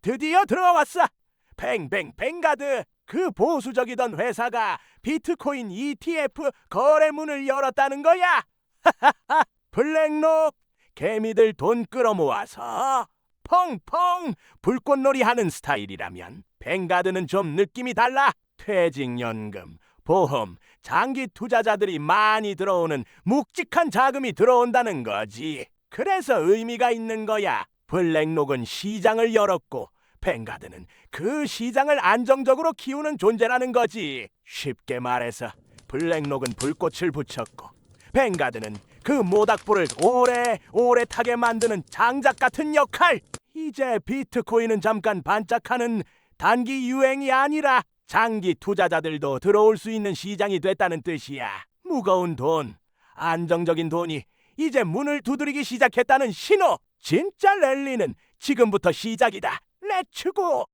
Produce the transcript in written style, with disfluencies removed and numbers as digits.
드디어 들어왔어. 뱅뱅 뱅가드. 그 보수적이던 회사가 비트코인 ETF 거래문을 열었다는 거야. 블랙록. 개미들 돈 끌어모아서 펑펑 불꽃놀이 하는 스타일이라면 뱅가드는 좀 느낌이 달라. 퇴직연금, 보험, 장기 투자자들이 많이 들어오는 묵직한 자금이 들어온다는 거지. 그래서 의미가 있는 거야. 블랙록은 시장을 열었고 뱅가드는 그 시장을 안정적으로 키우는 존재라는 거지. 쉽게 말해서 블랙록은 불꽃을 붙였고 뱅가드는 그 모닥불을 오래 타게 만드는 장작 같은 역할. 이제 비트코인은 잠깐 반짝하는 단기 유행이 아니라 장기 투자자들도 들어올 수 있는 시장이 됐다는 뜻이야. 무거운 돈, 안정적인 돈이 이제 문을 두드리기 시작했다는 신호. 진짜 랠리는 지금부터 시작이다. 렛츠고!